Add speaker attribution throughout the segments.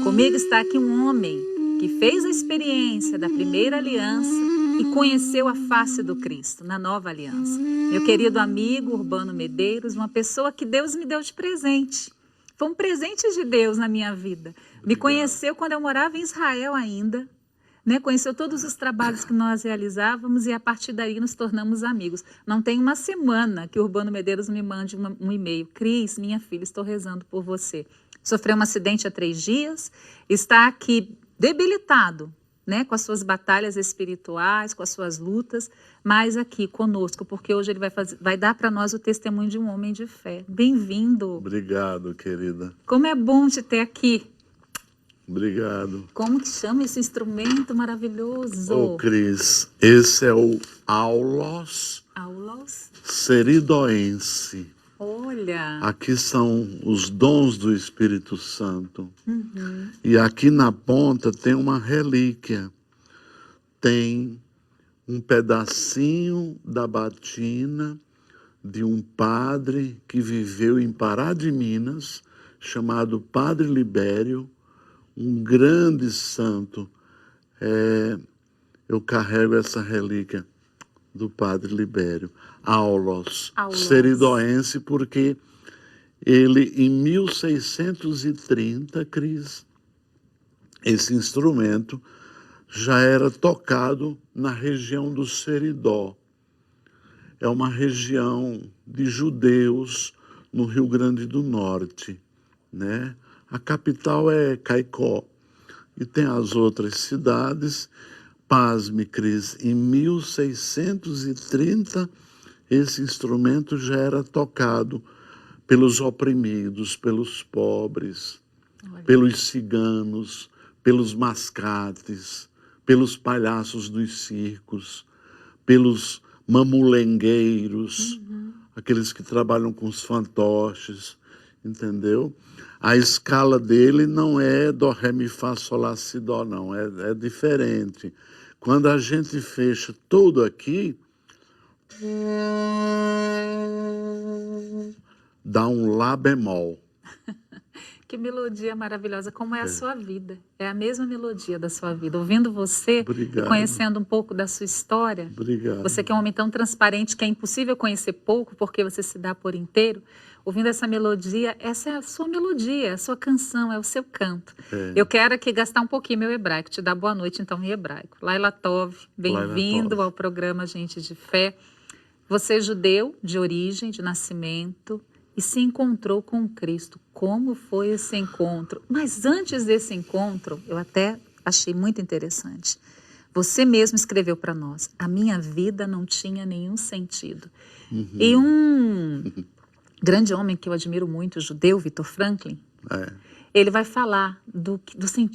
Speaker 1: Comigo está aqui um homem que fez a experiência da primeira aliança e conheceu a face do Cristo na nova aliança. Meu querido amigo Urbano Medeiros, uma pessoa que Deus me deu de presente. Foi um presente de Deus na minha vida. Me conheceu quando eu morava em Israel ainda, né? Conheceu todos os trabalhos que nós realizávamos e a partir daí nos tornamos amigos. Não tem uma semana que o Urbano Medeiros me mande um e-mail. Cris, minha filha, estou rezando por você. Sofreu um acidente há 3 dias, está aqui debilitado, né, com as suas batalhas espirituais, com as suas lutas, mas aqui conosco, porque hoje ele vai dar para nós o testemunho de um homem de fé. Bem-vindo.
Speaker 2: Obrigado, querida.
Speaker 1: Como é bom te ter aqui.
Speaker 2: Obrigado.
Speaker 1: Como que chama esse instrumento maravilhoso?
Speaker 2: Ô, Cris, esse é o aulos ceridoense.
Speaker 1: Olha.
Speaker 2: Aqui são os dons do Espírito Santo. E aqui na ponta tem uma relíquia. Tem um pedacinho da batina de um padre que viveu em Pará de Minas, chamado Padre Libério, um grande santo. Eu carrego essa relíquia do Padre Libério, aulos ceridoense, porque ele, em 1630, Cris, esse instrumento já era tocado na região do Seridó. É uma região de judeus no Rio Grande do Norte, né? A capital é Caicó e tem as outras cidades. Pasme, Cris, em 1630 esse instrumento já era tocado pelos oprimidos, pelos pobres, pelos ciganos, pelos mascates, pelos palhaços dos circos, pelos mamulengueiros, aqueles que trabalham com os fantoches, entendeu? A escala dele não é dó, ré, mi, fá, sol, lá, si, dó, não, é diferente. Quando a gente fecha tudo aqui, dá um lá bemol.
Speaker 1: Que melodia maravilhosa, como é a sua vida. É a mesma melodia da sua vida. Ouvindo você
Speaker 2: Obrigado.
Speaker 1: E conhecendo um pouco da sua história.
Speaker 2: Obrigado.
Speaker 1: Você que é um homem tão transparente que é impossível conhecer pouco porque você se dá por inteiro. Ouvindo essa melodia, essa é a sua melodia, é a sua canção, é o seu canto. Eu quero aqui gastar um pouquinho meu hebraico, te dar boa noite então em hebraico. Laila Tov, bem-vindo ao programa Gente de Fé. Você é judeu de origem, de nascimento, e se encontrou com Cristo. Como foi esse encontro? Mas antes desse encontro, eu até achei muito interessante. Você mesmo escreveu para nós, a minha vida não tinha nenhum sentido. E um grande homem que eu admiro muito, judeu, Viktor Frankl, ele vai falar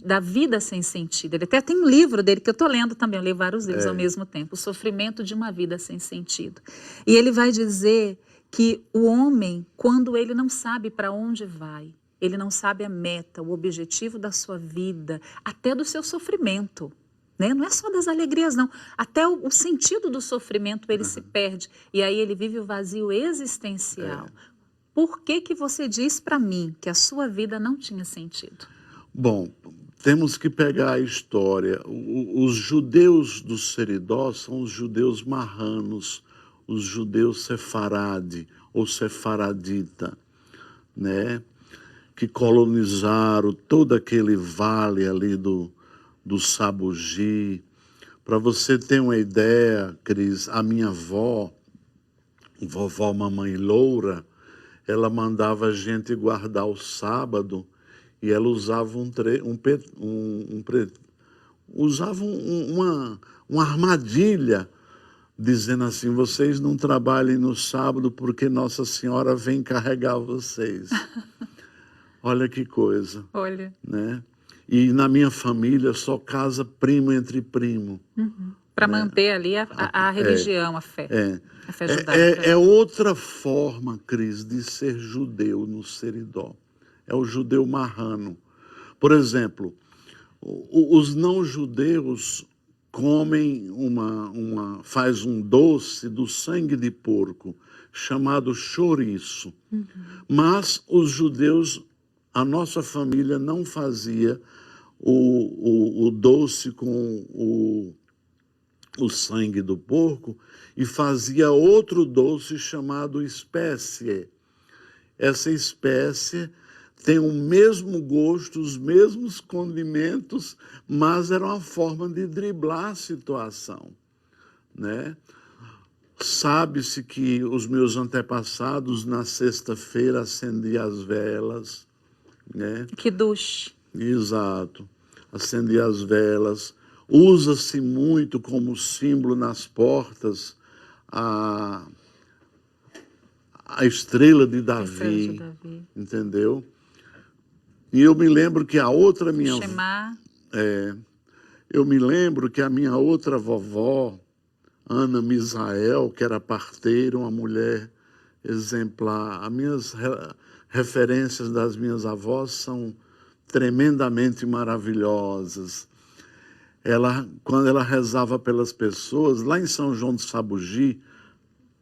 Speaker 1: da vida sem sentido. Ele até tem um livro dele que eu estou lendo também, eu leio vários livros ao mesmo tempo, O Sofrimento de uma Vida Sem Sentido. E ele vai dizer que o homem, quando ele não sabe para onde vai, ele não sabe a meta, o objetivo da sua vida, até do seu sofrimento, né? Não é só das alegrias, não. Até o sentido do sofrimento ele se perde. E aí ele vive o vazio existencial. Por que você diz para mim que a sua vida não tinha sentido?
Speaker 2: Bom, temos que pegar a história. Os judeus do Seridó são os judeus marranos, os judeus sefarade ou sefaradita, né? Que colonizaram todo aquele vale ali do Sabugi. Para você ter uma ideia, Cris, a minha avó, vovó Mamãe Loura, ela mandava a gente guardar o sábado e ela usava uma armadilha, dizendo assim, vocês não trabalhem no sábado porque Nossa Senhora vem carregar vocês. Olha que coisa.
Speaker 1: Olha.
Speaker 2: Né? E na minha família só casa primo entre primo.
Speaker 1: Para manter ali a religião, a fé. A fé judaica.
Speaker 2: É outra forma, Cris, de ser judeu no Seridó. É o judeu marrano. Por exemplo, os não-judeus comem faz um doce do sangue de porco, chamado chouriço. Mas os judeus a nossa família não fazia o doce com o sangue do porco e fazia outro doce chamado espécie. Essa espécie tem o mesmo gosto, os mesmos condimentos, mas era uma forma de driblar a situação, né? Sabe-se que os meus antepassados, na sexta-feira, acendiam as velas, né?
Speaker 1: Que duche.
Speaker 2: Exato. Acendiam as velas. Usa-se muito como símbolo nas portas a estrela de
Speaker 1: A estrela de
Speaker 2: Davi,
Speaker 1: Davi.
Speaker 2: entendeu? E eu me lembro que a outra
Speaker 1: O
Speaker 2: minha...
Speaker 1: Shema.
Speaker 2: Eu me lembro que a minha outra vovó, Ana Misael, que era parteira, uma mulher exemplar. As minhas referências das minhas avós são tremendamente maravilhosas. Quando ela rezava pelas pessoas, lá em São João de Sabugi,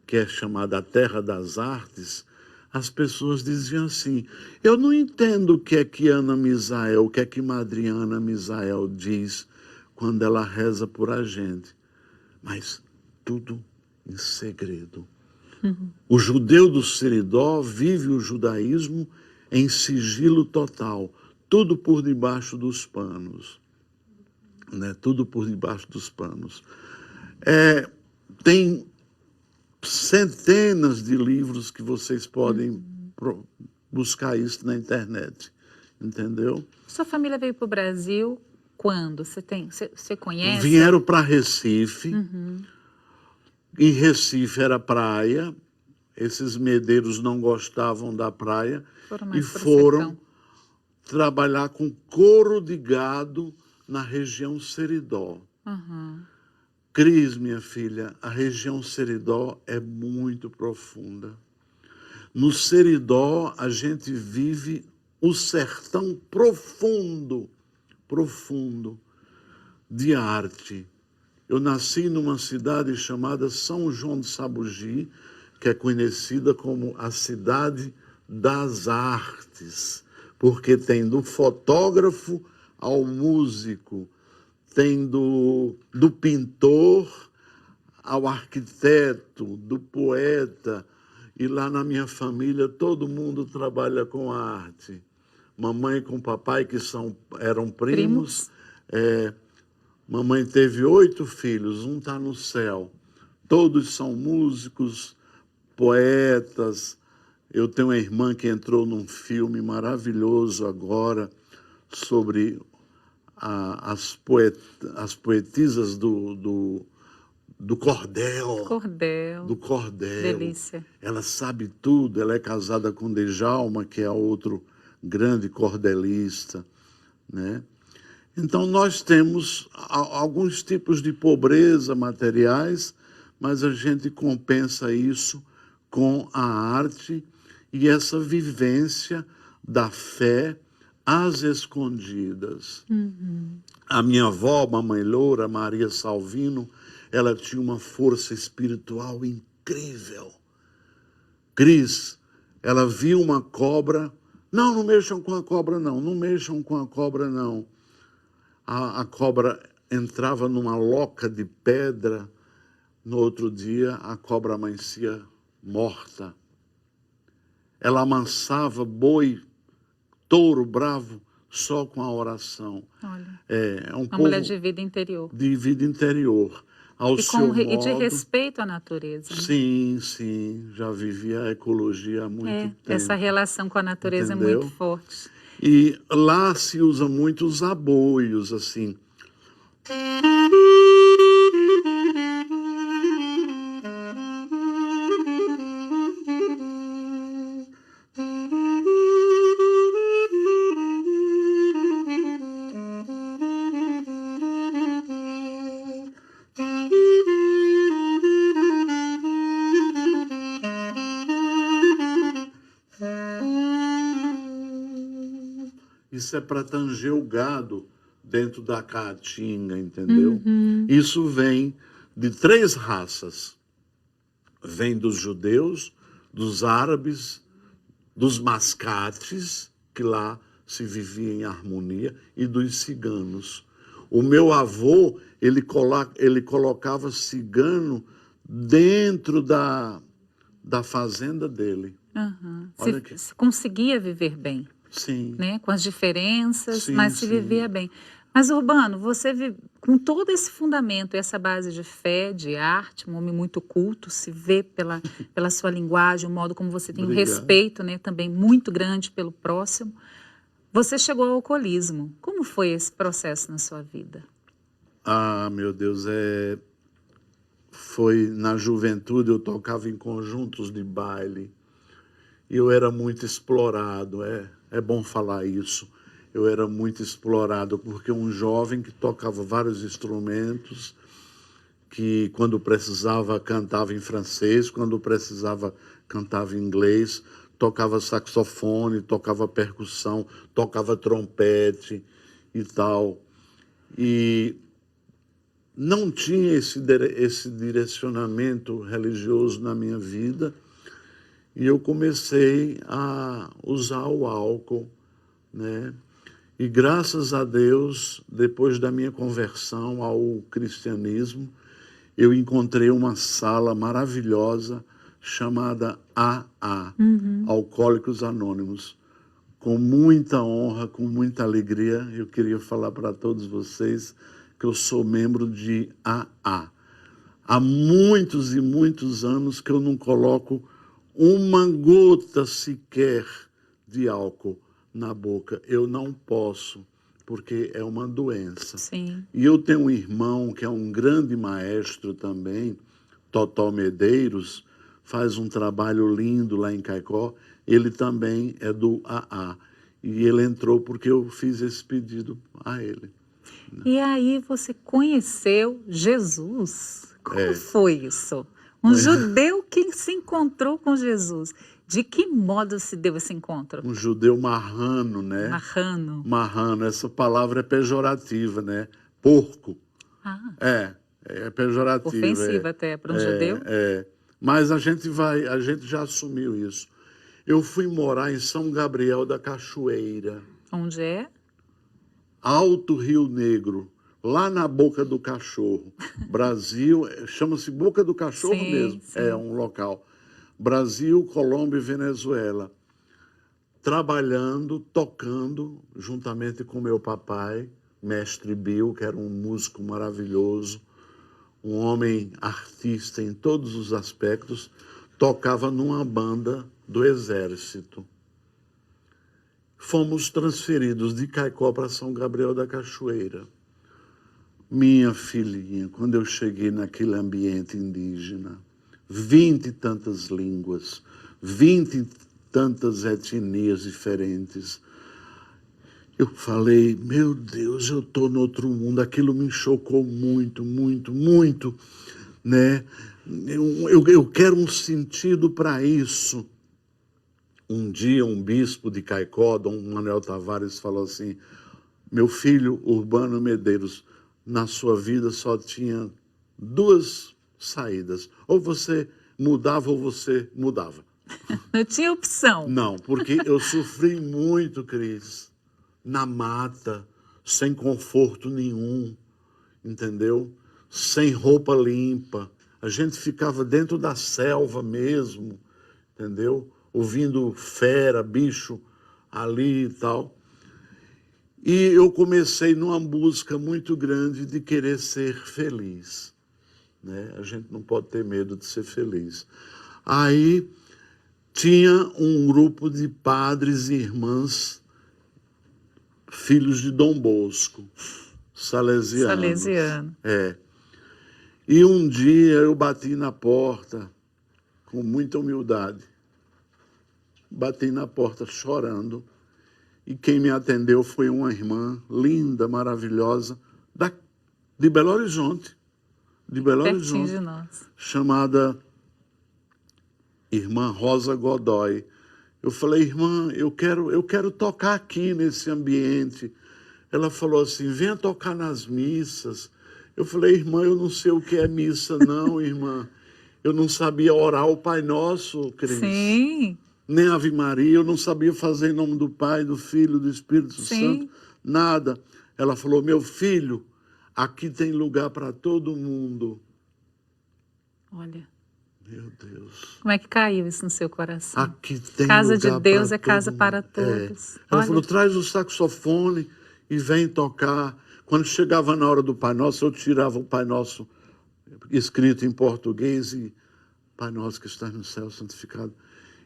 Speaker 2: que é chamada a Terra das Artes, as pessoas diziam assim: eu não entendo o que é que Ana Misael, o que é que Madre Ana Misael diz quando ela reza por a gente. Mas tudo em segredo. O judeu do Seridó vive o judaísmo em sigilo total, tudo por debaixo dos panos, né? Tudo por debaixo dos panos. Tem centenas de livros que vocês podem buscar isso na internet, entendeu?
Speaker 1: Sua família veio para o Brasil quando? Você conhece?
Speaker 2: Vieram para Recife. Em Recife era praia, esses medeiros não gostavam da praia e foram trabalhar com couro de gado na região Seridó. Cris, minha filha, a região Seridó é muito profunda. No Seridó, a gente vive o sertão profundo, profundo de arte. Eu nasci numa cidade chamada São João de Sabugi, que é conhecida como a cidade das artes, porque tem do fotógrafo ao músico, tem do pintor ao arquiteto, do poeta, e lá na minha família todo mundo trabalha com arte. Mamãe com papai, que eram primos. Mamãe teve 8 filhos, um está no céu. Todos são músicos, poetas. Eu tenho uma irmã que entrou num filme maravilhoso agora sobre as poetisas do cordel. Do cordel.
Speaker 1: Delícia.
Speaker 2: Ela sabe tudo, ela é casada com Djalma, que é outro grande cordelista, né? Então, nós temos alguns tipos de pobreza materiais, mas a gente compensa isso com a arte e essa vivência da fé às escondidas. A minha avó, Mamãe Loura, Maria Salvino, ela tinha uma força espiritual incrível. Cris, ela viu uma cobra. Não mexam com a cobra, não. Não mexam com a cobra, não. A cobra entrava numa loca de pedra. No outro dia, a cobra amanhecia morta. Ela amansava boi, touro bravo, só com a oração.
Speaker 1: Olha,
Speaker 2: uma
Speaker 1: mulher de vida interior.
Speaker 2: De vida interior.
Speaker 1: E de respeito à natureza. Né?
Speaker 2: Sim. Já vivia a ecologia há muito tempo.
Speaker 1: Essa relação com a natureza
Speaker 2: entendeu?
Speaker 1: É muito forte.
Speaker 2: E lá se usa muito os aboios, assim. Isso é para tanger o gado dentro da caatinga, entendeu? Isso vem de 3 raças. Vem dos judeus, dos árabes, dos mascates, que lá se vivia em harmonia, e dos ciganos. O meu avô, ele colocava cigano dentro da fazenda dele.
Speaker 1: Aham.
Speaker 2: Olha que...
Speaker 1: Se conseguia viver bem,
Speaker 2: Sim,
Speaker 1: né? Com as diferenças,
Speaker 2: sim,
Speaker 1: mas se
Speaker 2: sim.
Speaker 1: vivia bem. Mas, Urbano, com todo esse fundamento, essa base de fé, de arte, um homem muito culto, se vê pela sua linguagem, o modo como você tem um
Speaker 2: Obrigado.
Speaker 1: respeito, né, também muito grande pelo próximo. Você chegou ao alcoolismo. Como foi esse processo na sua vida?
Speaker 2: Ah, meu Deus, foi na juventude, eu tocava em conjuntos de baile, e eu era muito explorado, é bom falar isso. Eu era muito explorado, porque um jovem que tocava vários instrumentos, que quando precisava cantava em francês, quando precisava cantava em inglês, tocava saxofone, tocava percussão, tocava trompete e tal. E não tinha esse direcionamento religioso na minha vida, e eu comecei a usar o álcool, né? E graças a Deus, depois da minha conversão ao cristianismo, eu encontrei uma sala maravilhosa chamada AA,
Speaker 1: Uhum.
Speaker 2: Alcoólicos Anônimos. Com muita honra, com muita alegria, eu queria falar para todos vocês que eu sou membro de AA. Há muitos e muitos anos que eu não coloco uma gota sequer de álcool na boca. Eu não posso, porque é uma doença.
Speaker 1: Sim.
Speaker 2: E eu tenho um irmão que é um grande maestro também, Totó Medeiros, faz um trabalho lindo lá em Caicó. Ele também é do AA. E ele entrou porque eu fiz esse pedido a ele.
Speaker 1: E aí você conheceu Jesus. Como
Speaker 2: É.
Speaker 1: foi isso? Um judeu que se encontrou com Jesus. De que modo se deu esse encontro?
Speaker 2: Um judeu marrano, né?
Speaker 1: Marrano.
Speaker 2: Marrano, essa palavra é pejorativa, né? Porco.
Speaker 1: Ah,
Speaker 2: É pejorativa.
Speaker 1: ofensiva até para um judeu.
Speaker 2: Mas a gente já assumiu isso. Eu fui morar em São Gabriel da Cachoeira,
Speaker 1: Onde é?
Speaker 2: Alto Rio Negro, lá na Boca do Cachorro. Brasil, chama-se Boca do Cachorro
Speaker 1: Sim,
Speaker 2: mesmo, é
Speaker 1: sim.
Speaker 2: um local. Brasil, Colômbia e Venezuela. Trabalhando, tocando, juntamente com meu papai, Mestre Bill, que era um músico maravilhoso, um homem artista em todos os aspectos, tocava numa banda do Exército. Fomos transferidos de Caicó para São Gabriel da Cachoeira. Minha filhinha, quando eu cheguei naquele ambiente indígena, 20 e tantas línguas, 20 e tantas etnias diferentes, eu falei, meu Deus, eu estou no outro mundo. Aquilo me chocou muito, muito, muito, né? Eu quero um sentido para isso. Um dia, um bispo de Caicó, Dom Manuel Tavares, falou assim, meu filho Urbano Medeiros, na sua vida só tinha duas saídas. Ou você mudava ou você mudava.
Speaker 1: Não tinha opção.
Speaker 2: Não, porque eu sofri muito, Cris, na mata, sem conforto nenhum, entendeu? Sem roupa limpa. A gente ficava dentro da selva mesmo, entendeu? Ouvindo fera, bicho ali e tal. E eu comecei numa busca muito grande de querer ser feliz, né? A gente não pode ter medo de ser feliz. Aí tinha um grupo de padres e irmãs, filhos de Dom Bosco, salesianos.
Speaker 1: Salesiano.
Speaker 2: E um dia eu bati na porta, com muita humildade, bati na porta chorando, e quem me atendeu foi uma irmã linda, maravilhosa, de Belo Horizonte,
Speaker 1: Pertinho de nós.
Speaker 2: chamada Irmã Rosa Godoy. Eu falei, irmã, eu quero tocar aqui nesse ambiente. Ela falou assim, venha tocar nas missas. Eu falei, irmã, eu não sei o que é missa não, irmã. Eu não sabia orar o Pai Nosso, Cris.
Speaker 1: Sim.
Speaker 2: nem Ave Maria, eu não sabia fazer em nome do Pai, do Filho, do Espírito
Speaker 1: Sim.
Speaker 2: Santo, nada. Ela falou, meu filho, aqui tem lugar para todo mundo.
Speaker 1: Olha,
Speaker 2: Meu Deus.
Speaker 1: como é que caiu isso no seu coração?
Speaker 2: Aqui tem
Speaker 1: Casa de
Speaker 2: lugar
Speaker 1: Deus
Speaker 2: para
Speaker 1: é casa
Speaker 2: todo
Speaker 1: para
Speaker 2: mundo. É.
Speaker 1: todos.
Speaker 2: Ela
Speaker 1: Olha,
Speaker 2: falou, traz o saxofone e vem tocar. Quando chegava na hora do Pai Nosso, eu tirava o Pai Nosso escrito em português e Pai Nosso que estás no céu, santificado.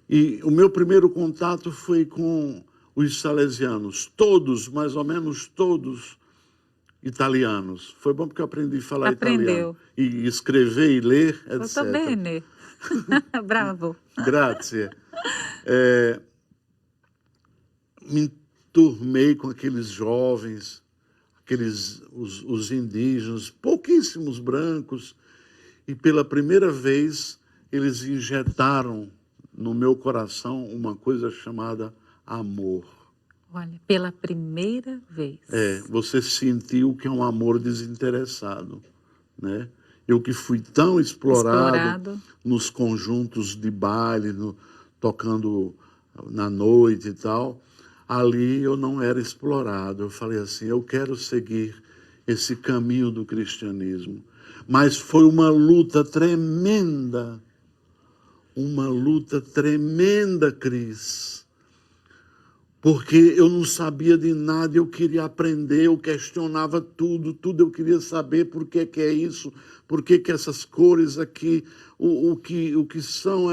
Speaker 2: E o meu primeiro contato foi com os salesianos, todos, mais ou menos todos, italianos. Foi bom porque eu aprendi a falar italiano.
Speaker 1: aprendeu.
Speaker 2: E escrever e ler,
Speaker 1: Molto
Speaker 2: etc.
Speaker 1: bene. Bravo.
Speaker 2: Grazie. Me enturmei com aqueles jovens, os indígenas, pouquíssimos brancos, e pela primeira vez eles injetaram no meu coração uma coisa chamada amor.
Speaker 1: Olha, pela primeira vez.
Speaker 2: Você sentiu que é um amor desinteressado, né? Eu que fui tão explorado nos conjuntos de baile, tocando na noite e tal, ali eu não era explorado. Eu falei assim, eu quero seguir esse caminho do cristianismo. Mas foi uma luta tremenda, Cris. Porque eu não sabia de nada, eu queria aprender, eu questionava tudo eu queria saber por que é isso, por que essas cores aqui, o que são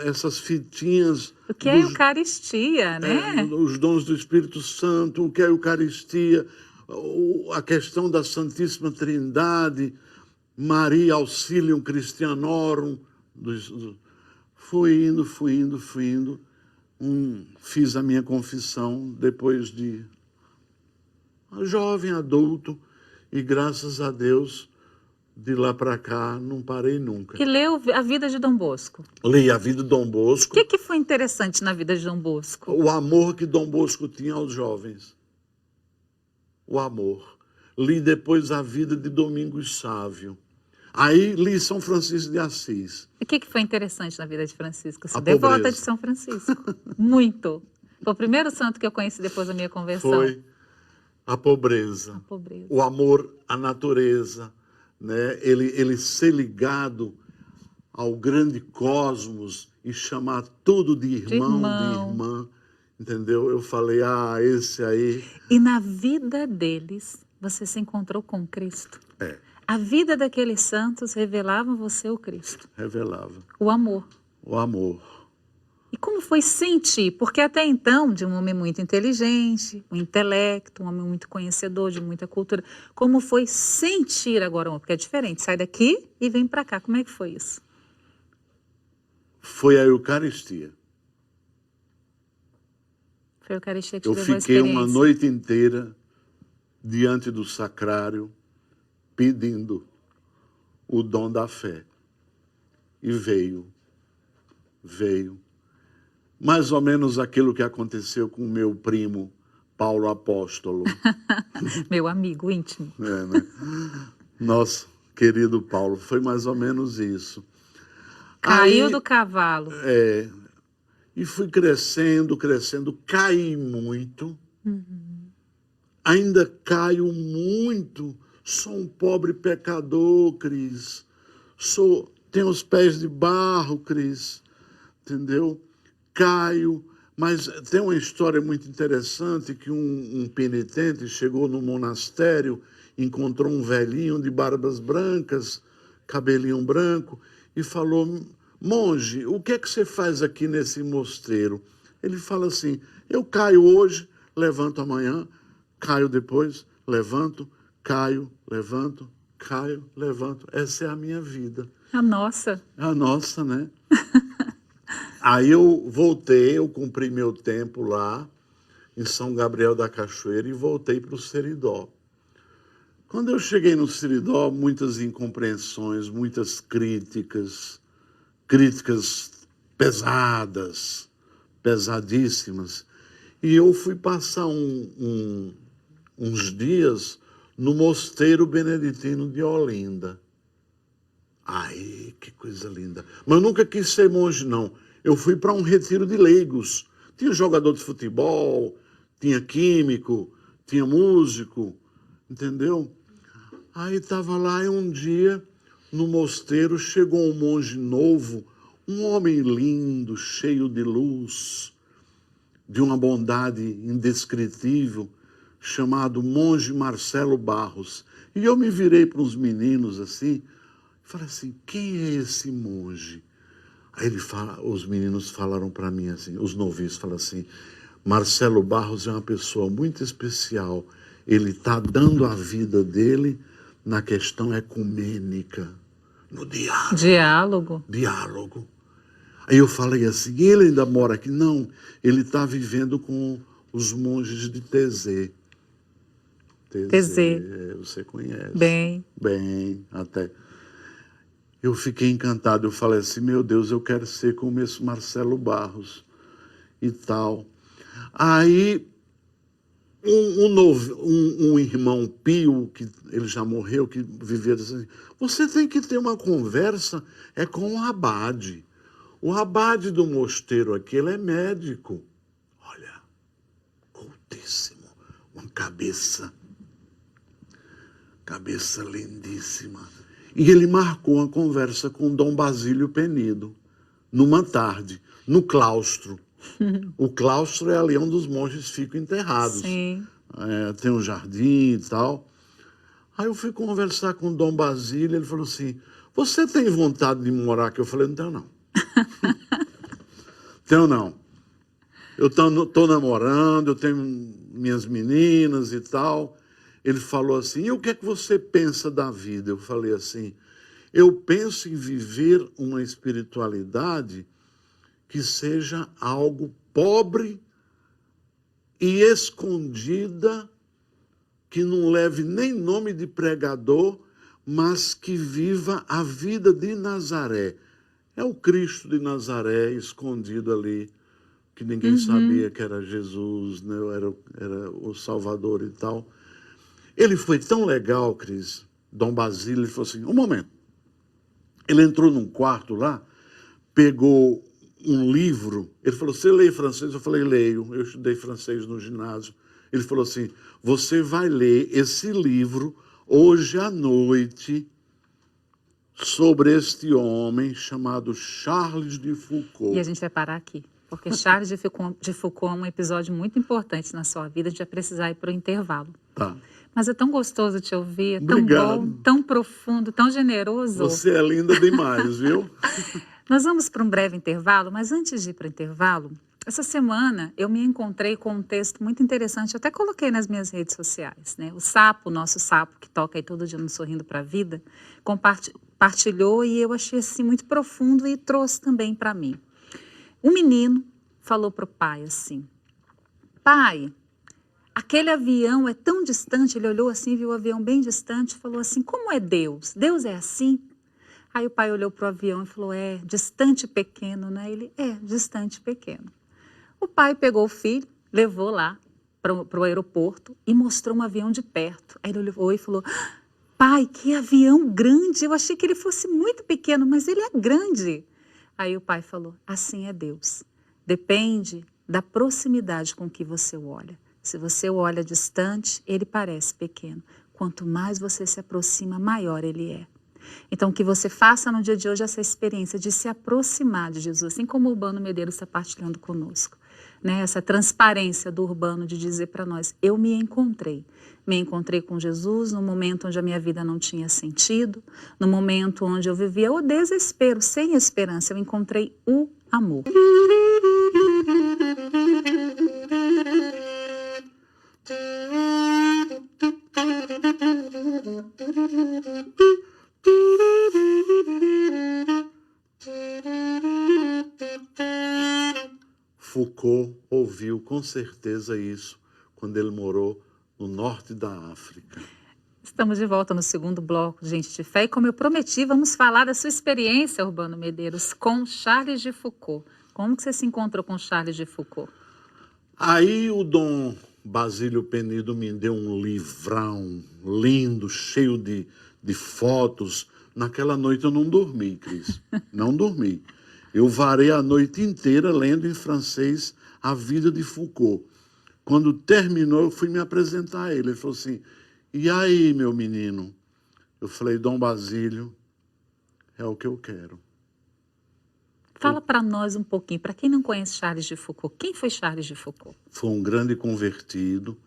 Speaker 2: essas fitinhas.
Speaker 1: O que é Eucaristia, né?
Speaker 2: Os dons do Espírito Santo, o que é a Eucaristia, a questão da Santíssima Trindade, Maria Auxilium Christianorum. Fui indo. Fiz a minha confissão depois de jovem, adulto, e graças a Deus, de lá para cá, não parei nunca.
Speaker 1: E leu a vida de Dom Bosco.
Speaker 2: Li a vida de Dom Bosco.
Speaker 1: O que foi interessante na vida de Dom Bosco?
Speaker 2: O amor que Dom Bosco tinha aos jovens. O amor. Li depois a vida de Domingos Sávio. Aí li São Francisco de Assis.
Speaker 1: O que foi interessante na vida de Francisco? Eu sou
Speaker 2: A
Speaker 1: devota
Speaker 2: pobreza.
Speaker 1: de São Francisco. Muito. Foi o primeiro santo que eu conheci depois da minha conversão.
Speaker 2: Foi a pobreza.
Speaker 1: A pobreza.
Speaker 2: O amor à natureza, né? Ele ser ligado ao grande cosmos e chamar tudo de irmão, de irmã. Entendeu? Eu falei, esse aí.
Speaker 1: E na vida deles, você se encontrou com Cristo. A vida daqueles santos revelava você o Cristo.
Speaker 2: Revelava.
Speaker 1: O amor.
Speaker 2: O amor.
Speaker 1: E como foi sentir? Porque até então, de um homem muito inteligente, um intelecto, um homem muito conhecedor, de muita cultura, como foi sentir agora? Porque é diferente, sai daqui e vem para cá. Como é que foi isso?
Speaker 2: Foi a Eucaristia.
Speaker 1: Foi a Eucaristia que te
Speaker 2: Eu
Speaker 1: levou a
Speaker 2: fiquei
Speaker 1: experiência.
Speaker 2: uma noite inteira diante do sacrário, pedindo o dom da fé. E veio. Mais ou menos aquilo que aconteceu com o meu primo, Paulo Apóstolo.
Speaker 1: Meu amigo íntimo.
Speaker 2: Né? Nosso querido Paulo, foi mais ou menos isso.
Speaker 1: Caiu do cavalo.
Speaker 2: E fui crescendo, caí muito. Ainda caio muito. Sou um pobre pecador, Cris. Tenho os pés de barro, Cris. Entendeu? Caio. Mas tem uma história muito interessante que um penitente chegou no monastério, encontrou um velhinho de barbas brancas, cabelinho branco, e falou, monge, o que é que você faz aqui nesse mosteiro? Ele fala assim, eu caio hoje, levanto amanhã, caio depois, levanto, caio, levanto, caio, levanto. Essa é a minha vida.
Speaker 1: A nossa.
Speaker 2: A nossa, né? Aí eu voltei, eu cumpri meu tempo lá, em São Gabriel da Cachoeira, e voltei para o Seridó. Quando eu cheguei no Seridó, muitas incompreensões, muitas críticas pesadas, pesadíssimas. E eu fui passar uns dias no Mosteiro Beneditino de Olinda. Ai, que coisa linda. Mas eu nunca quis ser monge, não. eu fui para um retiro de leigos. Tinha jogador de futebol, tinha químico, tinha músico, entendeu? Aí estava lá e um dia, no mosteiro, chegou um monge novo, um homem lindo, cheio de luz, de uma bondade indescritível, chamado monge Marcelo Barros. E eu me virei para os meninos assim, e falei assim, quem é esse monge? Aí os meninos falaram para mim assim, os noviços falaram assim, Marcelo Barros é uma pessoa muito especial, ele está dando a vida dele na questão ecumênica, no diálogo.
Speaker 1: Diálogo.
Speaker 2: Diálogo. Aí eu falei assim, ele ainda mora aqui? Não, ele está vivendo com os monges de Tezê.
Speaker 1: Tezê.
Speaker 2: Você conhece.
Speaker 1: Bem.
Speaker 2: Bem, até. Eu fiquei encantado, eu falei assim, meu Deus, eu quero ser como esse Marcelo Barros e tal. Aí, um irmão Pio, que ele já morreu, que vivia assim, você tem que ter uma conversa com o abade. O abade do mosteiro aqui, ele é médico. Olha, cultíssimo, uma cabeça lindíssima. E ele marcou uma conversa com Dom Basílio Penido, numa tarde, no claustro. O claustro é ali onde os monges ficam enterrados.
Speaker 1: Sim.
Speaker 2: Tem um jardim e tal. Aí eu fui conversar com Dom Basílio, ele falou assim, você tem vontade de morar aqui? Eu falei, não tenho não. Tenho não. Eu estou namorando, eu tenho minhas meninas e tal. Ele falou assim, e o que é que você pensa da vida? Eu falei assim, eu penso em viver uma espiritualidade que seja algo pobre e escondida, que não leve nem nome de pregador, mas que viva a vida de Nazaré. É o Cristo de Nazaré escondido ali, que ninguém sabia que era Jesus, né? Era o Salvador e tal. Ele foi tão legal, Cris, Dom Basílio, ele falou assim, um momento. Ele entrou num quarto lá, pegou um livro, ele falou, você lê francês? Eu falei, leio, eu estudei francês no ginásio. Ele falou assim, você vai ler esse livro hoje à noite sobre este homem chamado Charles de Foucault.
Speaker 1: E a gente vai parar aqui, porque Charles de Foucault é um episódio muito importante na sua vida, a gente vai precisar ir para o intervalo.
Speaker 2: Tá.
Speaker 1: Mas é tão gostoso te ouvir, é tão
Speaker 2: Obrigado.
Speaker 1: bom, tão profundo, tão generoso.
Speaker 2: Você é linda demais, viu?
Speaker 1: Nós vamos para um breve intervalo, mas antes de ir para o intervalo, essa semana eu me encontrei com um texto muito interessante, eu até coloquei nas minhas redes sociais, né? O Sapo, nosso sapo, que toca aí todo dia no Sorrindo para a Vida, compartilhou e eu achei assim muito profundo e trouxe também para mim. Um menino falou para o pai assim, pai, aquele avião é tão distante, ele olhou assim, viu o avião bem distante, falou assim, como é Deus? Deus é assim? Aí o pai olhou para o avião e falou, distante e pequeno, né? Ele, distante e pequeno. O pai pegou o filho, levou lá para o aeroporto e mostrou um avião de perto. Aí ele olhou e falou, pai, que avião grande, eu achei que ele fosse muito pequeno, mas ele é grande. Aí o pai falou, assim é Deus, depende da proximidade com que você o olha. Se você o olha distante, ele parece pequeno. Quanto mais você se aproxima, maior ele é. Então, que você faça no dia de hoje essa experiência de se aproximar de Jesus, assim como o Urbano Medeiros está partilhando conosco. Né? Essa transparência do Urbano de dizer para nós, eu me encontrei. Me encontrei com Jesus no momento onde a minha vida não tinha sentido, no momento onde eu vivia o desespero, sem esperança, eu encontrei o amor.
Speaker 2: Foucault ouviu com certeza isso quando ele morou no norte da África.
Speaker 1: Estamos de volta no segundo bloco, Gente de Fé, e como eu prometi, vamos falar da sua experiência, Urbano Medeiros, com Charles de Foucault. Como que você se encontrou com Charles de Foucault?
Speaker 2: Aí o Dom Basílio Penido me deu um livrão lindo, cheio de fotos. Naquela noite eu não dormi, Cris, não dormi. Eu varei a noite inteira lendo em francês a vida de Foucault. Quando terminou, eu fui me apresentar a ele. Ele falou assim, e aí, meu menino? Eu falei, Dom Basílio, é o que eu quero.
Speaker 1: Fala para nós um pouquinho, para quem não conhece Charles de Foucault, quem foi Charles de Foucault?
Speaker 2: Foi um grande convertido,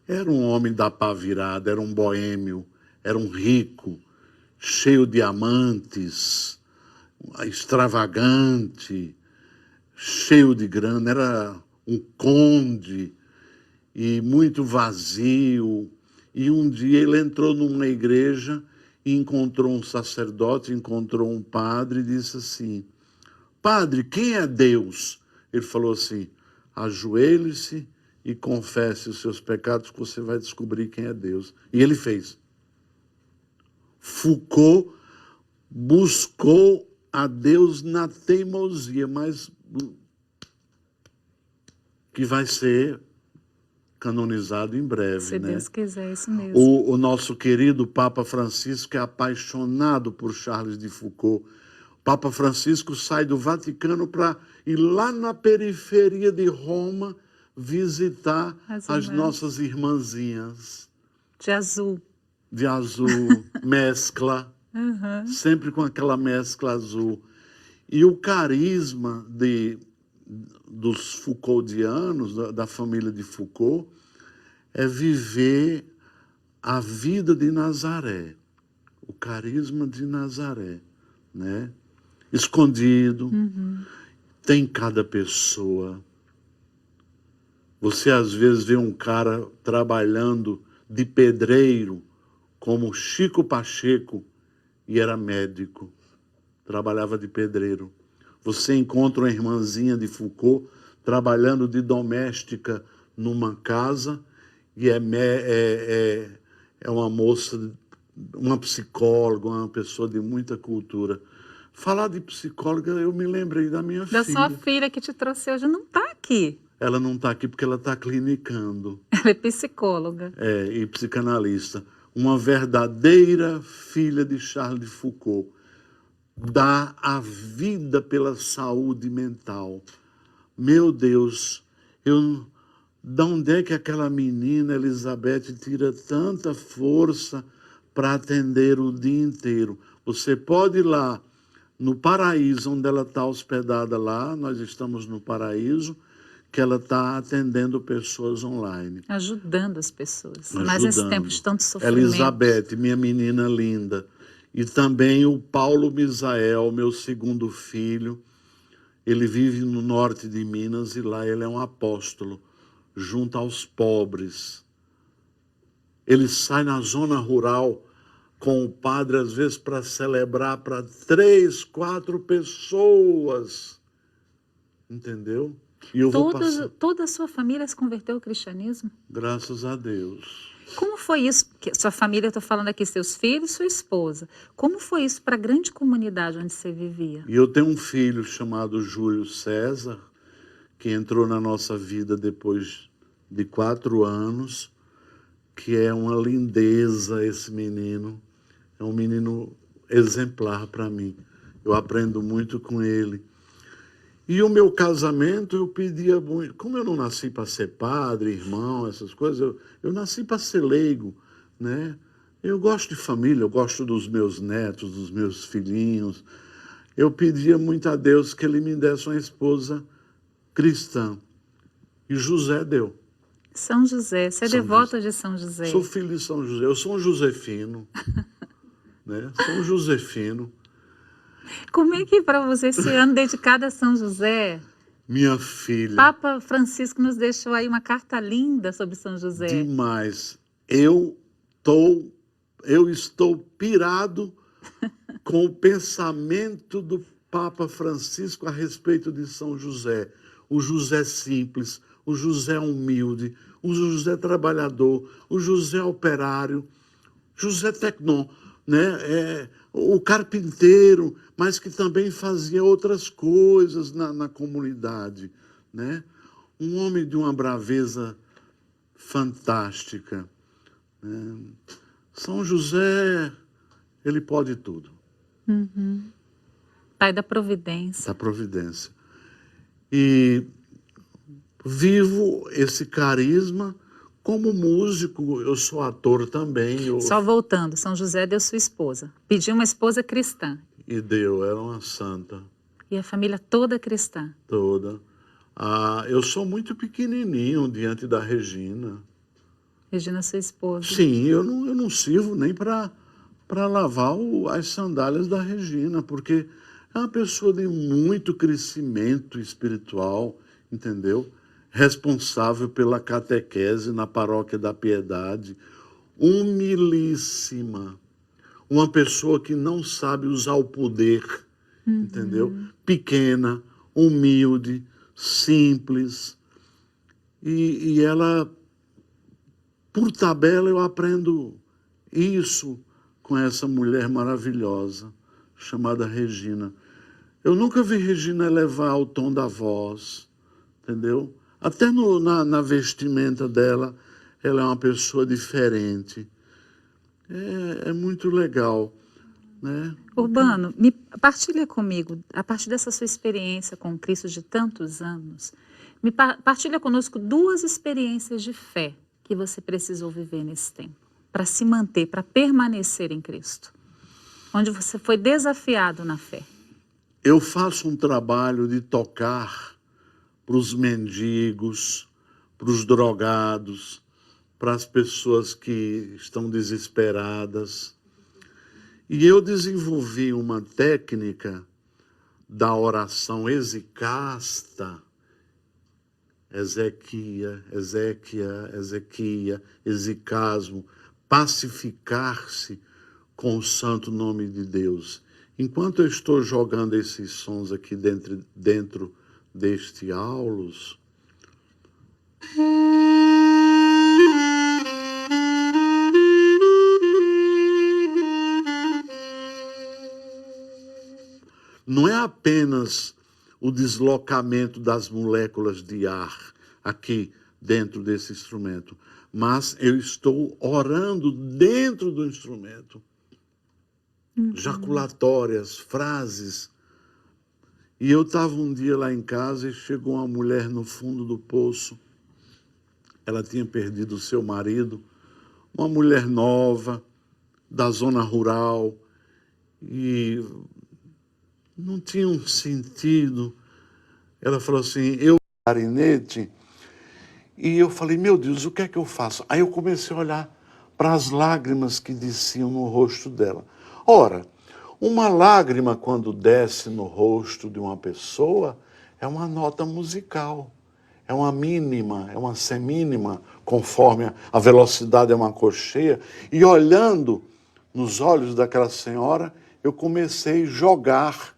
Speaker 2: era um homem da pá virada, era um boêmio, era um rico, cheio de amantes, extravagante, cheio de grana, era um conde e muito vazio. E um dia ele entrou numa igreja e encontrou um sacerdote, encontrou um padre e disse assim, padre, quem é Deus? Ele falou assim, ajoelhe-se e confesse os seus pecados que você vai descobrir quem é Deus. E ele fez. Foucault buscou a Deus na teimosia, mas que vai ser canonizado em breve,
Speaker 1: Se
Speaker 2: né?
Speaker 1: Deus quiser, isso mesmo.
Speaker 2: O nosso querido Papa Francisco é apaixonado por Charles de Foucault. O Papa Francisco sai do Vaticano para ir lá na periferia de Roma visitar as nossas irmãzinhas.
Speaker 1: De azul.
Speaker 2: De azul, mescla,
Speaker 1: Uhum.
Speaker 2: sempre com aquela mescla azul. E o carisma dos Foucauldianos, da família de Foucault, é viver a vida de Nazaré, o carisma de Nazaré, né? Escondido, tem cada pessoa. Você às vezes vê um cara trabalhando de pedreiro, como Chico Pacheco, e era médico, trabalhava de pedreiro. Você encontra uma irmãzinha de Foucault trabalhando de doméstica numa casa, e é uma moça, uma psicóloga, uma pessoa de muita cultura. Falar de psicóloga, eu me lembrei da minha filha.
Speaker 1: Da sua filha que te trouxe hoje não está aqui.
Speaker 2: Ela não está aqui porque ela está clinicando.
Speaker 1: Ela é psicóloga.
Speaker 2: E psicanalista. Uma verdadeira filha de Charles de Foucault. Dá a vida pela saúde mental. Meu Deus, de onde é que aquela menina, Elizabeth, tira tanta força para atender o dia inteiro? Você pode ir lá no Paraíso, onde ela está hospedada lá, nós estamos no Paraíso, que ela está atendendo pessoas online.
Speaker 1: Ajudando as pessoas.
Speaker 2: Ajudando.
Speaker 1: Mas nesse tempo de tanto sofrimento.
Speaker 2: Elizabeth, minha menina linda. E também o Paulo Misael, meu segundo filho. Ele vive no norte de Minas e lá ele é um apóstolo, junto aos pobres. Ele sai na zona rural com o padre, às vezes, para celebrar para 3, 4 pessoas. Entendeu? E eu vou passar...
Speaker 1: Toda a sua família se converteu ao cristianismo?
Speaker 2: Graças a Deus.
Speaker 1: Como foi isso? Sua família, eu estou falando aqui, seus filhos, sua esposa. Como foi isso para a grande comunidade onde você vivia?
Speaker 2: E eu tenho um filho chamado Júlio César, que entrou na nossa vida depois de 4 anos, que é uma lindeza esse menino. É um menino exemplar para mim. Eu aprendo muito com ele. E o meu casamento, eu pedia muito. Como eu não nasci para ser padre, irmão, essas coisas, eu nasci para ser leigo, né? Eu gosto de família, eu gosto dos meus netos, dos meus filhinhos. Eu pedia muito a Deus que Ele me desse uma esposa cristã. E José deu.
Speaker 1: São José, você é devoto de São José.
Speaker 2: Sou filho de São José, eu sou um josefino. Né? Sou um josefino.
Speaker 1: Como é que para você esse ano dedicado a São José?
Speaker 2: Minha filha.
Speaker 1: Papa Francisco nos deixou aí uma carta linda sobre São José.
Speaker 2: Demais. Eu estou pirado com o pensamento do Papa Francisco a respeito de São José. O José simples, o José humilde, o José trabalhador, o José operário, José Tecnon, né? O carpinteiro, mas que também fazia outras coisas na comunidade, né? Um homem de uma braveza fantástica. Né? São José, ele pode tudo.
Speaker 1: Pai da providência.
Speaker 2: Da providência. E vivo esse carisma como músico, eu sou ator também.
Speaker 1: Só voltando, São José deu sua esposa. Pediu uma esposa cristã.
Speaker 2: E deu, era uma santa.
Speaker 1: E a família toda cristã.
Speaker 2: Toda. Eu sou muito pequenininho diante da Regina.
Speaker 1: Regina, sua esposa.
Speaker 2: Sim, eu não sirvo nem para lavar as sandálias da Regina, porque é uma pessoa de muito crescimento espiritual, entendeu? Responsável pela catequese na Paróquia da Piedade, humilíssima, uma pessoa que não sabe usar o poder, entendeu? Pequena, humilde, simples, e ela, por tabela, eu aprendo isso com essa mulher maravilhosa, chamada Regina. Eu nunca vi Regina elevar o tom da voz, entendeu? Até na vestimenta dela, ela é uma pessoa diferente. É muito legal, né?
Speaker 1: Urbano, partilha comigo, a partir dessa sua experiência com Cristo de tantos anos, partilha conosco 2 experiências de fé que você precisou viver nesse tempo, para se manter, para permanecer em Cristo, onde você foi desafiado na fé.
Speaker 2: Eu faço um trabalho de tocar para os mendigos, para os drogados, para as pessoas que estão desesperadas. E eu desenvolvi uma técnica da oração exicasta, Ezequia, exicasmo, pacificar-se com o santo nome de Deus. Enquanto eu estou jogando esses sons aqui dentro deste aulos, não é apenas o deslocamento das moléculas de ar aqui dentro desse instrumento, mas eu estou orando dentro do instrumento. Jaculatórias, frases. E eu estava um dia lá em casa e chegou uma mulher no fundo do poço. Ela tinha perdido o seu marido, uma mulher nova, da zona rural, e não tinha um sentido. Ela falou assim, eu clarinete, e eu falei, meu Deus, o que é que eu faço? Aí eu comecei a olhar para as lágrimas que desciam no rosto dela. Ora, uma lágrima quando desce no rosto de uma pessoa é uma nota musical, é uma mínima, é uma semínima, conforme a velocidade é uma cocheia. E olhando nos olhos daquela senhora, eu comecei a jogar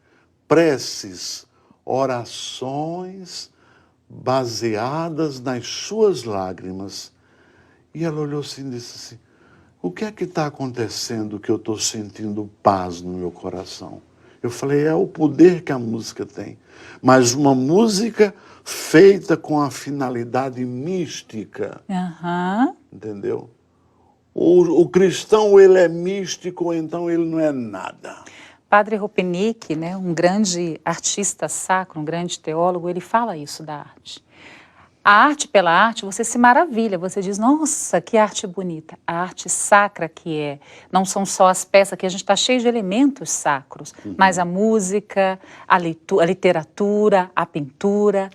Speaker 2: preces, orações baseadas nas suas lágrimas. E ela olhou assim e disse assim, o que é que está acontecendo que eu estou sentindo paz no meu coração? Eu falei, é o poder que a música tem. Mas uma música feita com a finalidade mística. Entendeu? O cristão, ele é místico, então ele não é nada.
Speaker 1: Padre Rupnik, né, um grande artista sacro, um grande teólogo, ele fala isso da arte. A arte pela arte, você se maravilha, você diz, nossa, que arte bonita. A arte sacra que é, não são só as peças, que a gente está cheio de elementos sacros, mas a música, a literatura, a pintura,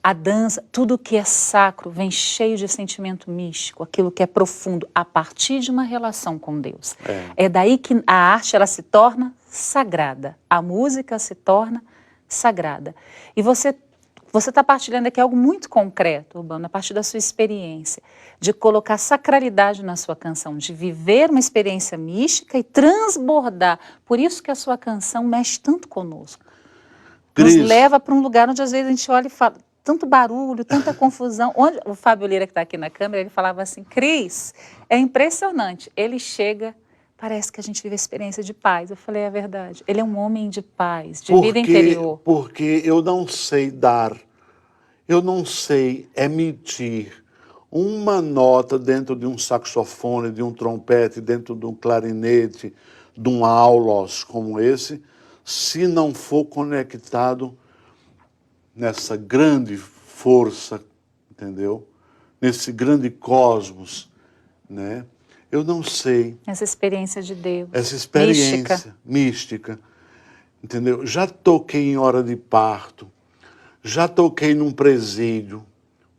Speaker 2: a
Speaker 1: dança, tudo que é sacro vem cheio de sentimento místico, aquilo que é profundo, a partir de uma relação com Deus. É daí que a arte ela se torna sagrada, a música se torna sagrada. E você está partilhando aqui algo muito concreto, Urbano, a partir da sua experiência, de colocar sacralidade na sua canção, de viver uma experiência mística e transbordar. Por isso que a sua canção mexe tanto conosco. Nos leva para um lugar onde às vezes a gente olha e fala, tanto barulho, tanta confusão. Onde, o Fábio Lira, que está aqui na câmera, ele falava assim, Cris, é impressionante. Ele chega, parece que a gente vive a experiência de paz. Eu falei, é verdade. Ele é um homem de paz, de vida interior.
Speaker 2: Porque eu não sei dar, eu não sei emitir uma nota dentro de um saxofone, de um trompete, dentro de um clarinete, de um aulos como esse, se não for conectado nessa grande força, entendeu? Nesse grande cosmos, né? Eu não sei.
Speaker 1: Essa experiência de Deus.
Speaker 2: Essa experiência mística, entendeu? Já toquei em hora de parto, já toquei num presídio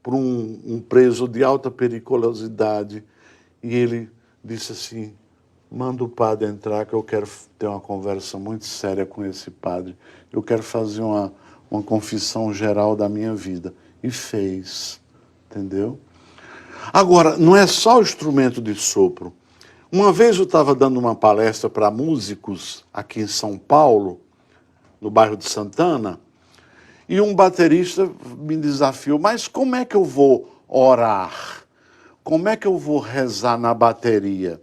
Speaker 2: por um preso de alta periculosidade e ele disse assim: manda o padre entrar que eu quero ter uma conversa muito séria com esse padre. Eu quero fazer uma confissão geral da minha vida. E fez, entendeu? Agora, não é só o instrumento de sopro. Uma vez eu estava dando uma palestra para músicos aqui em São Paulo, no bairro de Santana, e um baterista me desafiou: mas como é que eu vou orar? Como é que eu vou rezar na bateria?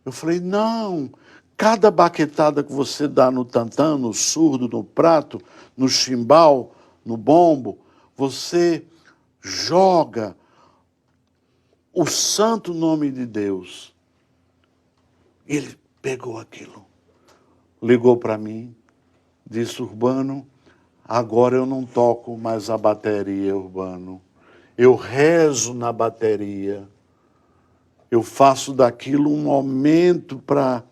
Speaker 2: Eu falei: não, cada baquetada que você dá no tantã, no surdo, no prato, no chimbal, no bombo, você joga o santo nome de Deus. Ele pegou aquilo, ligou para mim, disse: Urbano, agora eu não toco mais a bateria, Urbano. Eu rezo na bateria. Eu faço daquilo um momento para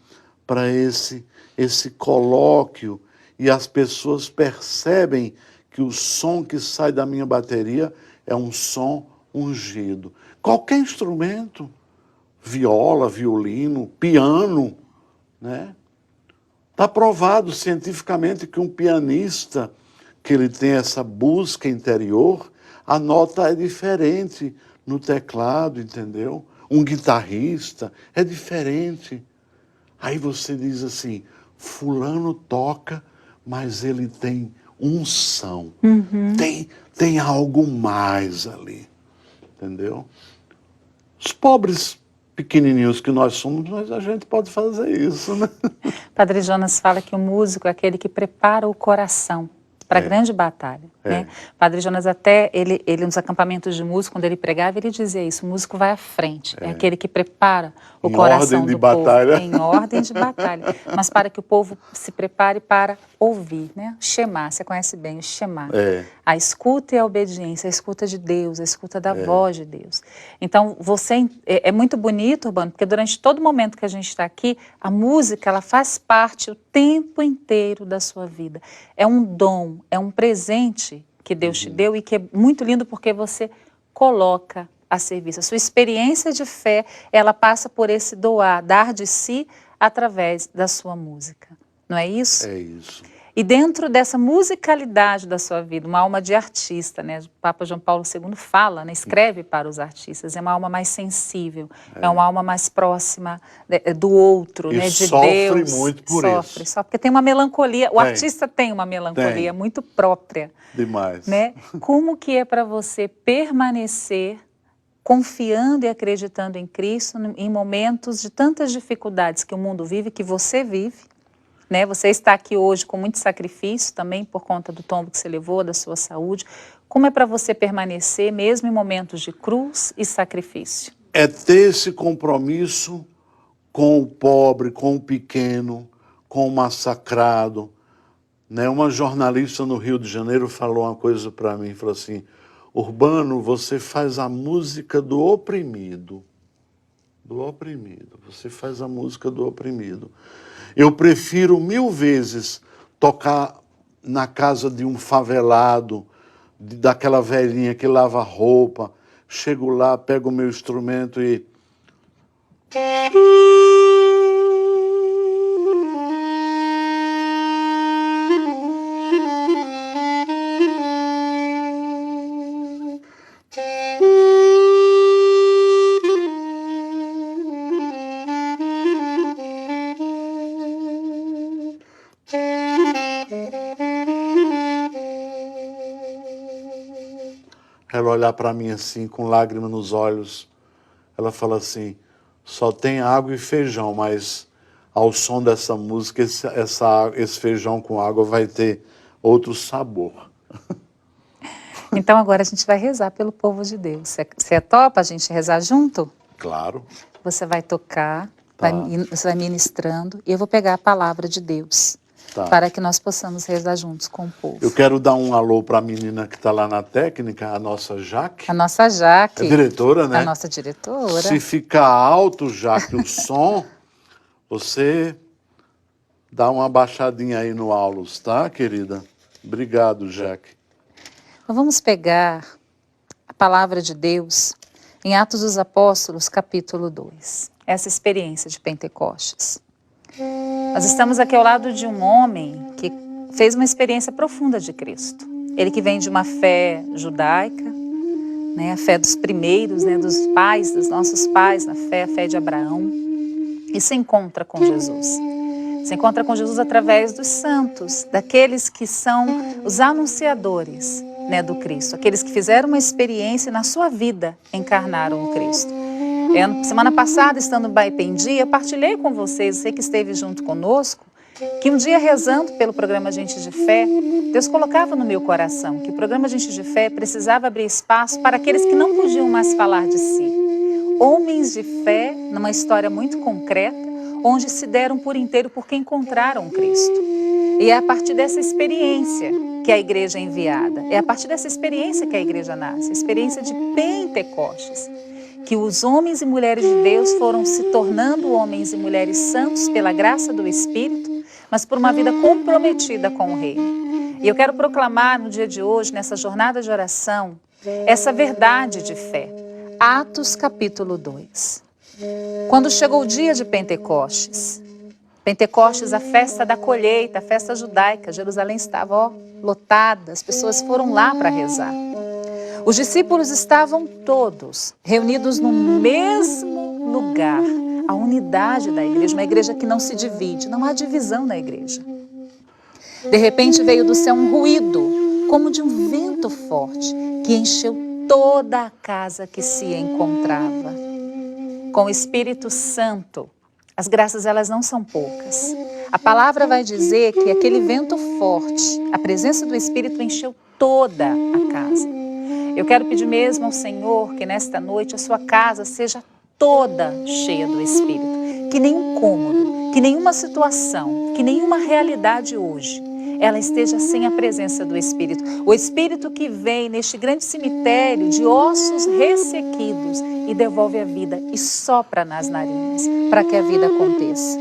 Speaker 2: esse colóquio e as pessoas percebem que o som que sai da minha bateria é um som ungido. Qualquer instrumento, viola, violino, piano, né? Está provado cientificamente que um pianista, que ele tem essa busca interior, a nota é diferente no teclado, entendeu? Um guitarrista é diferente. Aí você diz assim: fulano toca, mas ele tem unção. Tem algo mais ali, entendeu? Os pobres pequenininhos que nós somos, mas a gente pode fazer isso, né?
Speaker 1: Padre Jonas fala que o músico é aquele que prepara o coração para a grande batalha. Né? Padre Jonas até, ele nos acampamentos de música, quando ele pregava, ele dizia isso: o músico vai à frente, é aquele que prepara o coração do povo em ordem de batalha, mas para que o povo se prepare para ouvir, né? Shema, você conhece bem o Shema. A escuta e a obediência, a escuta de Deus, a escuta da voz de Deus. Então, é muito bonito, Urbano, porque durante todo momento que a gente está aqui, a música, ela faz parte o tempo inteiro da sua vida. É um dom, é um presente que Deus te deu e que é muito lindo porque você coloca a serviço. A sua experiência de fé, ela passa por esse doar, dar de si através da sua música. Não é isso?
Speaker 2: É isso.
Speaker 1: E dentro dessa musicalidade da sua vida, uma alma de artista, né? O Papa João Paulo II fala, né? Escreve para os artistas, é uma alma mais sensível, é uma alma mais próxima do outro,
Speaker 2: e
Speaker 1: né? De
Speaker 2: sofre
Speaker 1: Deus.
Speaker 2: Muito por
Speaker 1: sofre,
Speaker 2: isso.
Speaker 1: só porque tem uma melancolia, o artista tem uma melancolia muito própria.
Speaker 2: Demais.
Speaker 1: Né? Como que é para você permanecer confiando e acreditando em Cristo em momentos de tantas dificuldades que o mundo vive, que você vive? Né? Você está aqui hoje com muito sacrifício também por conta do tombo que você levou, da sua saúde. Como é para você permanecer mesmo em momentos de cruz e sacrifício?
Speaker 2: É ter esse compromisso com o pobre, com o pequeno, com o massacrado. Né? Uma jornalista no Rio de Janeiro falou uma coisa para mim, falou assim: Urbano, você faz a música do oprimido. Do oprimido. Você faz a música do oprimido. Eu prefiro 1000 vezes tocar na casa de um favelado, daquela velhinha que lava roupa. Chego lá, pego o meu instrumento e... Ela olhar para mim assim, com lágrimas nos olhos. Ela fala assim: só tem água e feijão, mas ao som dessa música, esse feijão com água vai ter outro sabor.
Speaker 1: Então agora a gente vai rezar pelo povo de Deus. Você topa a gente rezar junto?
Speaker 2: Claro.
Speaker 1: Você vai tocar, você vai ministrando, e eu vou pegar a palavra de Deus.
Speaker 2: Tá.
Speaker 1: para que nós possamos rezar juntos com o povo.
Speaker 2: Eu quero dar um alô para a menina que está lá na técnica, a nossa Jaque.
Speaker 1: A nossa Jaque.
Speaker 2: É diretora, né?
Speaker 1: A nossa diretora.
Speaker 2: Se ficar alto, Jaque, o som, você dá uma baixadinha aí no Aulus, tá, querida? Obrigado, Jaque.
Speaker 1: Então, vamos pegar a palavra de Deus em Atos dos Apóstolos, capítulo 2. Essa experiência de Pentecostes. Nós estamos aqui ao lado de um homem que fez uma experiência profunda de Cristo. Ele que vem de uma fé judaica, né, a fé dos primeiros, né, dos pais, dos nossos pais, na fé, a fé de Abraão, e se encontra com Jesus. Se encontra com Jesus através dos santos, daqueles que são os anunciadores, né, do Cristo, aqueles que fizeram uma experiência e na sua vida encarnaram o Cristo. Semana passada, estando no Baipendi, eu partilhei com vocês, você que esteve junto conosco, que um dia rezando pelo programa Gente de Fé, Deus colocava no meu coração que o programa Gente de Fé precisava abrir espaço para aqueles que não podiam mais falar de si. Homens de fé, numa história muito concreta, onde se deram por inteiro porque encontraram Cristo. E é a partir dessa experiência que a igreja é enviada, é a partir dessa experiência que a igreja nasce, a experiência de Pentecostes, que os homens e mulheres de Deus foram se tornando homens e mulheres santos pela graça do Espírito, mas por uma vida comprometida com o Reino. E eu quero proclamar no dia de hoje, nessa jornada de oração, essa verdade de fé. Atos capítulo 2. Quando chegou o dia de Pentecostes, a festa da colheita, a festa judaica, Jerusalém estava lotada, as pessoas foram lá para rezar. Os discípulos estavam todos reunidos no mesmo lugar, a unidade da igreja, uma igreja que não se divide, não há divisão na igreja. De repente veio do céu um ruído, como de um vento forte, que encheu toda a casa que se encontrava. Com o Espírito Santo, as graças elas não são poucas. A palavra vai dizer que aquele vento forte, a presença do Espírito encheu toda a casa. Eu quero pedir mesmo ao Senhor que nesta noite a sua casa seja toda cheia do Espírito. Que nenhum cômodo, que nenhuma situação, que nenhuma realidade hoje, ela esteja sem a presença do Espírito. O Espírito que vem neste grande cemitério de ossos ressequidos e devolve a vida e sopra nas narinas para que a vida aconteça.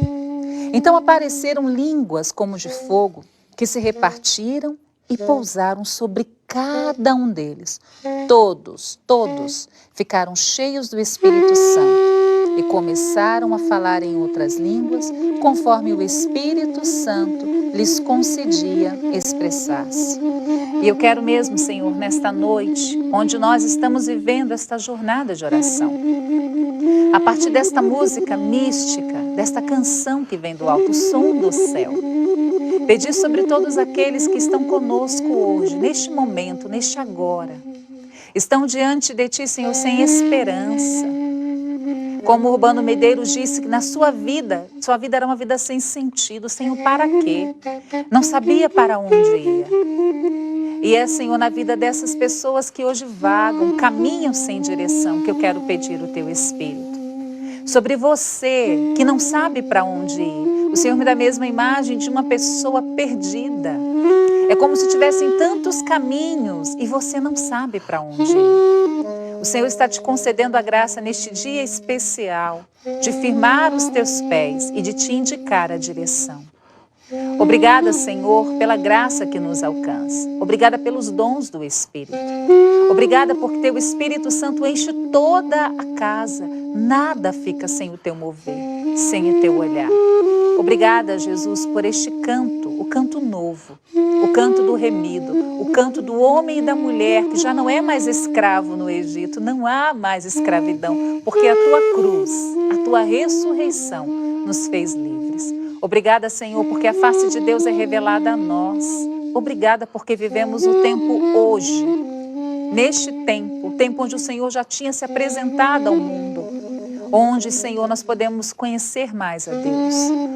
Speaker 1: Então apareceram línguas como de fogo que se repartiram e pousaram sobre cada um deles. Todos ficaram cheios do Espírito Santo e começaram a falar em outras línguas, conforme o Espírito Santo lhes concedia expressar-se. E eu quero mesmo, Senhor, nesta noite, onde nós estamos vivendo esta jornada de oração, a partir desta música mística, desta canção que vem do alto, o som do céu, pedir sobre todos aqueles que estão conosco hoje, neste momento, neste agora, estão diante de Ti, Senhor, sem esperança. Como Urbano Medeiros disse, que na sua vida era uma vida sem sentido, sem o para quê. Não sabia para onde ia. E é, Senhor, na vida dessas pessoas que hoje vagam, caminham sem direção, que eu quero pedir o Teu Espírito. Sobre você, que não sabe para onde ir. O Senhor me dá a mesma imagem de uma pessoa perdida. É como se tivessem tantos caminhos e você não sabe para onde ir. O Senhor está te concedendo a graça neste dia especial de firmar os teus pés e de te indicar a direção. Obrigada, Senhor, pela graça que nos alcança. Obrigada pelos dons do Espírito. Obrigada porque Teu Espírito Santo enche toda a casa. Nada fica sem o Teu mover, sem o Teu olhar. Obrigada, Jesus, por este canto, o canto novo, o canto do remido, o canto do homem e da mulher que já não é mais escravo no Egito, não há mais escravidão, porque a Tua cruz, a Tua ressurreição nos fez livres. Obrigada, Senhor, porque a face de Deus é revelada a nós. Obrigada porque vivemos o tempo hoje, neste tempo, o tempo onde o Senhor já tinha se apresentado ao mundo, onde, Senhor, nós podemos conhecer mais a Deus,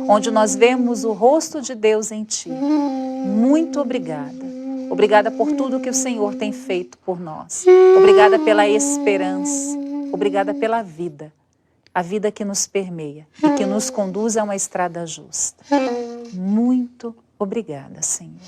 Speaker 1: onde nós vemos o rosto de Deus em Ti. Muito obrigada. Obrigada por tudo que o Senhor tem feito por nós. Obrigada pela esperança. Obrigada pela vida. A vida que nos permeia e que nos conduz a uma estrada justa. Muito Obrigada, Senhor.